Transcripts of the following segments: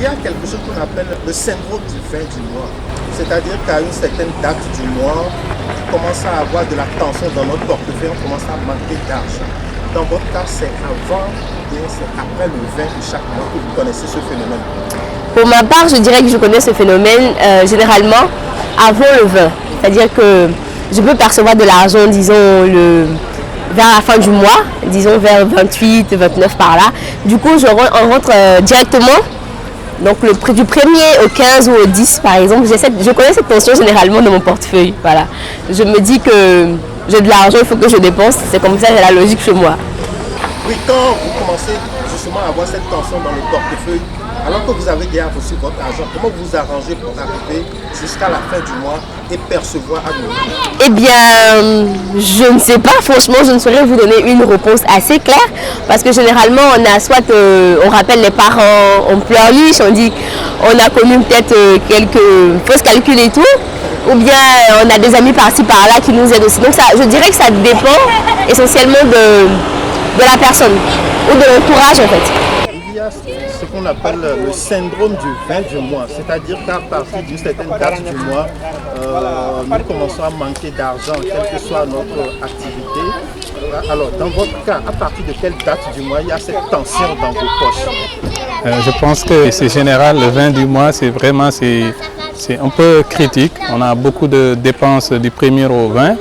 y a quelque chose qu'on appelle le syndrome du fin du mois. C'est-à-dire qu'à une certaine date du mois, on commence à avoir de la tension dans notre portefeuille, on commence à manquer d'argent. Dans votre cas, c'est avant ou bien c'est après le 20 de chaque mois que vous connaissez ce phénomène? Pour ma part, je dirais que je connais ce phénomène généralement avant le 20. C'est-à-dire que je peux percevoir de l'argent, disons, vers la fin du mois, disons vers 28, 29 par là. Du coup, on rentre directement, donc du 1er au 15 ou au 10 par exemple. Je connais cette tension généralement dans mon portefeuille. Voilà. Je me dis que j'ai de l'argent, il faut que je dépense. C'est comme ça, c'est la logique chez moi. Oui, quand vous commencez justement à avoir cette tension dans le portefeuille, alors que vous avez déjà reçu votre argent, comment vous vous arrangez pour arriver jusqu'à la fin du mois et percevoir à nouveau? Eh bien, je ne sais pas, franchement, je ne saurais vous donner une réponse assez claire parce que généralement, on rappelle les parents, on pleurniche, on dit on a connu peut-être quelques fausses calculs et tout, ou bien on a des amis par-ci par-là qui nous aident aussi. Donc je dirais que ça dépend essentiellement de la personne ou de l'entourage en fait. Il y a ce qu'on appelle le syndrome du 20 du mois, c'est-à-dire qu'à partir d'une certaine date du mois, nous commençons à manquer d'argent, quelle que soit notre activité. Alors, dans votre cas, à partir de quelle date du mois il y a cette tension dans vos poches? Je pense que c'est général, le 20 du mois, c'est un peu critique. On a beaucoup de dépenses du 1er au 20.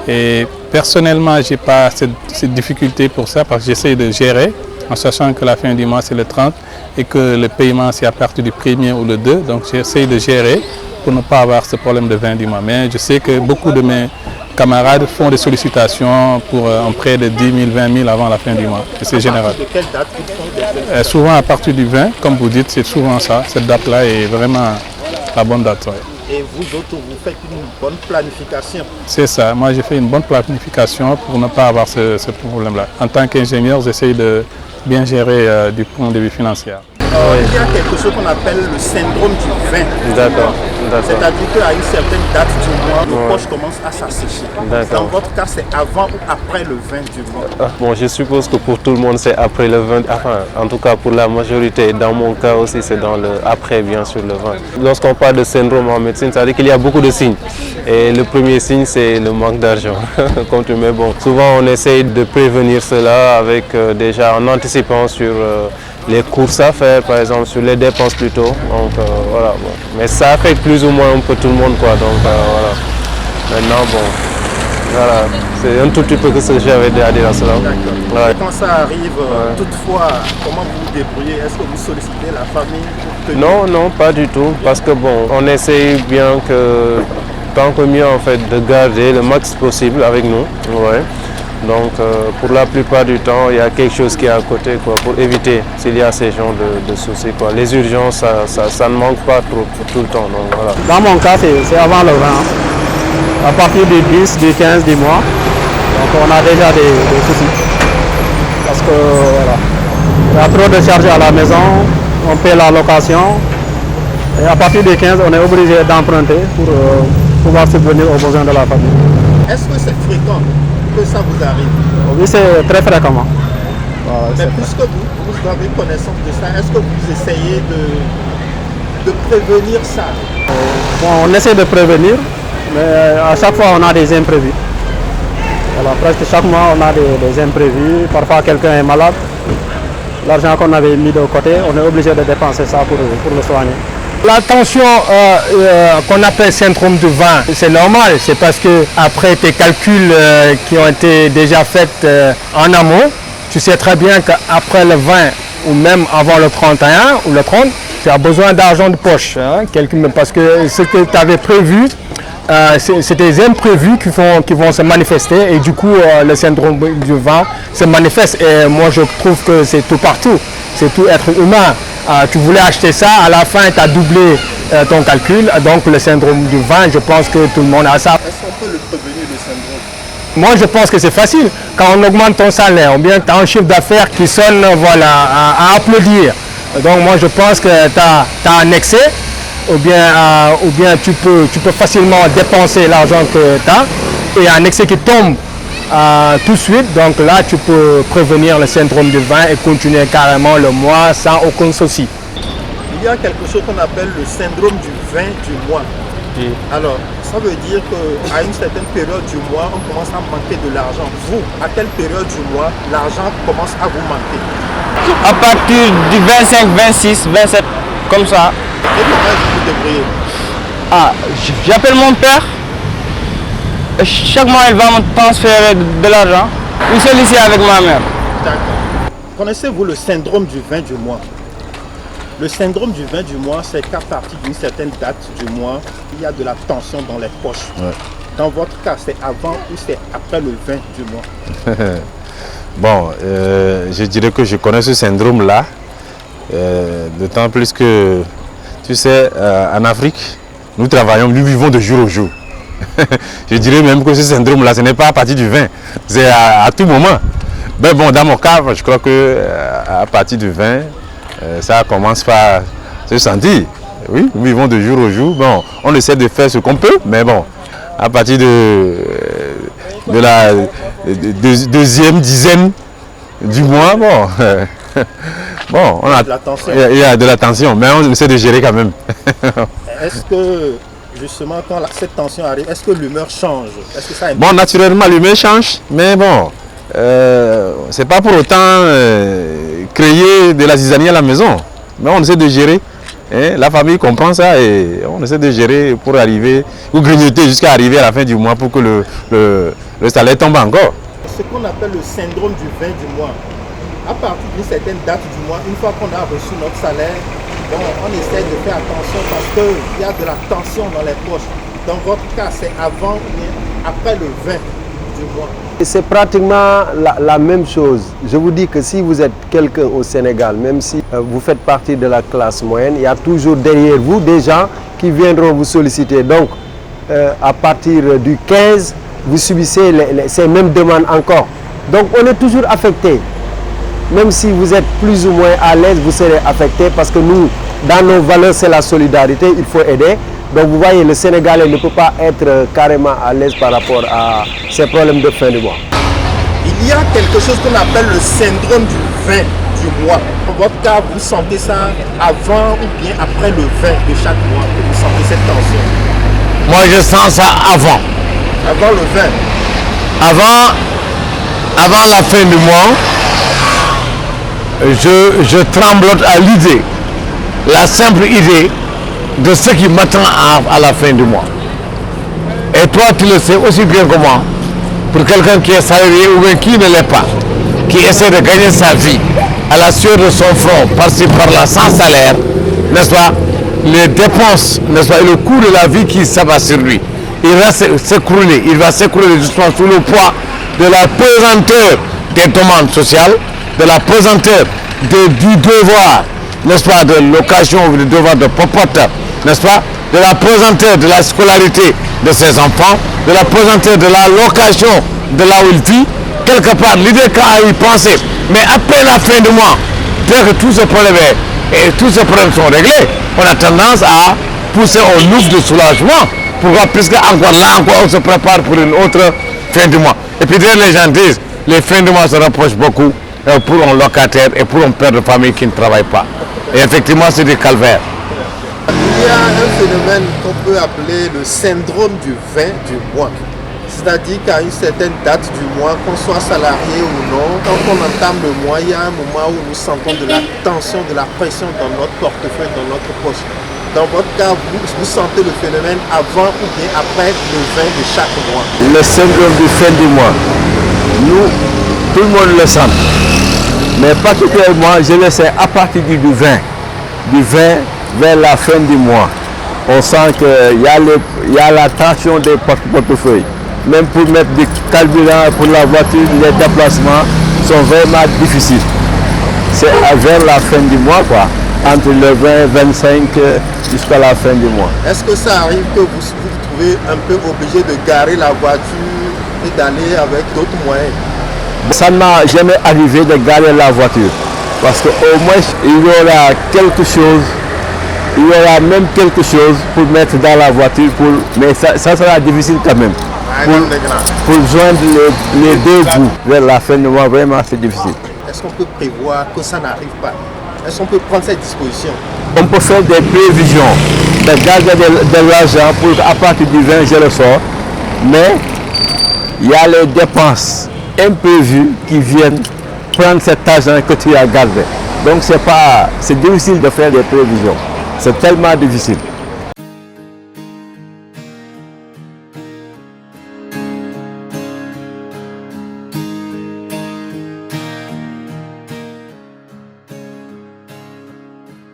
Et personnellement, je n'ai pas cette difficulté pour ça parce que j'essaie de gérer en sachant que la fin du mois c'est le 30 et que le paiement c'est à partir du 1er ou le 2. Donc j'essaie de gérer pour ne pas avoir ce problème de 20 du mois. Mais je sais que beaucoup de mes camarades font des sollicitations pour un prêt de 10 000, 20 000 avant la fin du mois. Et c'est général. De quelle date ils font des prêts? Souvent à partir du 20, comme vous dites, c'est souvent ça. Cette date-là est vraiment la bonne date. Ouais. Et vous autres, vous faites une bonne planification? C'est ça. Moi, j'ai fait une bonne planification pour ne pas avoir ce problème-là. En tant qu'ingénieur, j'essaie de bien gérer du point de vue financier. Il y a quelque chose qu'on appelle le syndrome du 20. D'accord. C'est-à-dire qu'à une certaine date du mois, nos poches commencent à s'assécher. Dans votre cas, c'est avant ou après le 20 du mois? Bon, je suppose que pour tout le monde, c'est après le 20. Enfin, en tout cas, pour la majorité. Dans mon cas aussi, c'est dans le après, bien sûr, le 20. Lorsqu'on parle de syndrome en médecine, ça veut dire qu'il y a beaucoup de signes. Et le premier signe, c'est le manque d'argent. Mais bon, souvent, on essaye de prévenir cela avec déjà en anticipant sur les courses à faire, par exemple, sur les dépenses plutôt. Donc voilà. Bon. Mais ça affecte plus ou moins un peu tout le monde, quoi. Donc voilà. Maintenant, bon, voilà, c'est un tout petit peu que ce que j'avais à dire à cela. Ouais. Quand ça arrive, toutefois, comment vous vous débrouillez? Est-ce que vous sollicitez la famille pour tenir? Non, pas du tout, parce que bon, on essaye bien que, tant que mieux en fait, de garder le max possible avec nous. Ouais. Donc pour la plupart du temps, il y a quelque chose qui est à côté quoi, pour éviter s'il y a ces genres de soucis. Quoi. Les urgences, ça ne manque pas trop tout le temps. Donc, voilà. Dans mon cas, c'est avant le 20. À partir du 10, du 15 du mois, donc on a déjà des soucis. Parce que voilà, il y a trop de charges à la maison, on paie la location. Et à partir du 15, on est obligé d'emprunter pour pouvoir subvenir aux besoins de la famille. Est-ce que c'est fréquent que ça vous arrive? Oui, c'est très fréquemment. Voilà, mais puisque vous avez connaissance de ça, est-ce que vous essayez de prévenir ça? Bon, on essaie de prévenir, mais à chaque fois on a des imprévus. Voilà, presque chaque mois on a des imprévus. Parfois quelqu'un est malade. L'argent qu'on avait mis de côté, on est obligé de dépenser ça pour le soigner. La tension qu'on appelle syndrome du 20, c'est normal, c'est parce que après tes calculs qui ont été déjà faits en amont, tu sais très bien qu'après le 20 ou même avant le 31 ou le 30, tu as besoin d'argent de poche, hein, parce que ce que tu avais prévu, c'est des imprévus qui vont se manifester et du coup le syndrome du 20 se manifeste et moi je trouve que c'est tout partout, c'est tout être humain. Tu voulais acheter ça, à la fin tu as doublé ton calcul, donc le syndrome du 20, je pense que tout le monde a ça. Est-ce qu'on peut le prévenir, le syndrome? Moi je pense que c'est facile, quand on augmente ton salaire, ou bien tu as un chiffre d'affaires qui sonne voilà, à applaudir. Donc moi je pense que tu as un excès, ou bien tu peux facilement dépenser l'argent que tu as, et un excès qui tombe tout de suite, donc là tu peux prévenir le syndrome du 20 et continuer carrément le mois sans aucun souci. il y a quelque chose qu'on appelle le syndrome du 20 du mois. Alors, ça veut dire qu'à une certaine période du mois, on commence à manquer de l'argent. Vous, à quelle période du mois, l'argent commence à vous manquer? À partir du 25, 26, 27, comme ça. Et comment vous vous débrouillez? Ah, j'appelle mon père. Et chaque mois, il va me transférer de l'argent. Il se ici avec ma mère. D'accord. Connaissez-vous le syndrome du 20 du mois? Le syndrome du 20 du mois, c'est qu'à partir d'une certaine date du mois, il y a de la tension dans les poches. Ouais. Dans votre cas, c'est avant ou c'est après le 20 du mois? Bon, je dirais que je connais ce syndrome-là, d'autant plus que, tu sais, en Afrique, nous travaillons, nous vivons de jour au jour. Je dirais même que ce syndrome-là, ce n'est pas à partir du 20, c'est à tout moment. Mais bon, dans mon cas, je crois qu'à partir du 20, ça commence par se sentir. Oui, nous vivons de jour au jour. Bon, on essaie de faire ce qu'on peut, mais bon, à partir de la deuxième dizaine du mois, bon, bon, il y a de la tension, mais on essaie de gérer quand même. Est-ce que, justement, quand cette tension arrive, est-ce que l'humeur change? Est-ce que ça bon, naturellement, l'humeur change, mais bon, c'est pas pour autant créer de la zizanie à la maison, mais on essaie de gérer. Hein, la famille comprend ça et on essaie de gérer pour arriver, ou grignoter jusqu'à arriver à la fin du mois pour que le salaire tombe encore. Ce qu'on appelle le syndrome du 20 du mois. À partir d'une certaine date du mois, une fois qu'on a reçu notre salaire, bon, on essaie de faire attention parce qu'il y a de la tension dans les poches. Dans votre cas, c'est avant ou après le 20 du mois. C'est pratiquement la même chose. Je vous dis que si vous êtes quelqu'un au Sénégal, même si vous faites partie de la classe moyenne, il y a toujours derrière vous des gens qui viendront vous solliciter. Donc, à partir du 15, vous subissez ces mêmes demandes encore. Donc, on est toujours affecté. Même si vous êtes plus ou moins à l'aise, vous serez affecté parce que nous, dans nos valeurs, c'est la solidarité, il faut aider. Donc vous voyez, le Sénégalais ne peut pas être carrément à l'aise par rapport à ces problèmes de fin du mois. Il y a quelque chose qu'on appelle le syndrome du 20 du mois. Dans votre cas, vous sentez ça avant ou bien après le 20 de chaque mois que vous sentez cette tension? Moi, je sens ça avant. Avant le 20? Avant la fin du mois, je tremblote à l'idée, la simple idée de ce qui m'attend à la fin du mois. Et toi, tu le sais aussi bien que moi, pour quelqu'un qui est salarié ou bien qui ne l'est pas, qui essaie de gagner sa vie à la sueur de son front, par-ci par-là, sans salaire, n'est-ce pas, les dépenses, n'est-ce pas, et le coût de la vie qui s'abat sur lui, il va s'écrouler justement sous le poids de la pesanteur des demandes sociales, de la pesanteur du devoir, n'est-ce pas, de l'occasion ou du devoir de popote, n'est-ce pas, de la pesanteur de la scolarité de ses enfants, de la pesanteur de la location de là où il vit, quelque part, l'idée qu'à y penser. Mais après la fin du mois, dès que tous ces problèmes sont réglés, on a tendance à pousser un ouf de soulagement. Pourquoi? Puisque encore là, on se prépare pour une autre fin du mois. Et puis les gens disent, les fins du mois se rapprochent beaucoup pour un locataire et pour un père de famille qui ne travaille pas. Et effectivement, c'est du calvaire. Il y a un phénomène qu'on peut appeler le syndrome du 20 du mois. C'est-à-dire qu'à une certaine date du mois, qu'on soit salarié ou non, quand on entame le mois, il y a un moment où nous sentons de la tension, de la pression dans notre portefeuille, dans notre poche. Dans votre cas, vous sentez le phénomène avant ou bien après le 20 de chaque mois? Le syndrome du fin du mois, nous, tout le monde le sent. Mais particulièrement, je le sais à partir du 20. Du 20 vers la fin du mois, on sent qu'il y a la tension des portefeuilles. Même pour mettre du carburant pour la voiture, les déplacements sont vraiment difficiles. C'est vers la fin du mois, quoi, entre le 20 et 25 jusqu'à la fin du mois. Est-ce que ça arrive que vous vous trouvez un peu obligé de garer la voiture et d'aller avec d'autres moyens? Ça ne m'a jamais arrivé de garer la voiture. Parce qu'au moins, il y aura quelque chose, il y aura même quelque chose pour mettre dans la voiture, mais ça sera difficile quand même. Pour joindre les deux bouts vers la fin du mois, vraiment c'est difficile. Est-ce qu'on peut prévoir que ça n'arrive pas? est-ce qu'on peut prendre cette disposition? On peut faire des prévisions, de garder de l'argent pour qu'à partir du 20, je le sors. Mais il y a les dépenses imprévues qui viennent prendre cet argent que tu as gardé. Donc c'est difficile de faire des prévisions. C'est tellement difficile.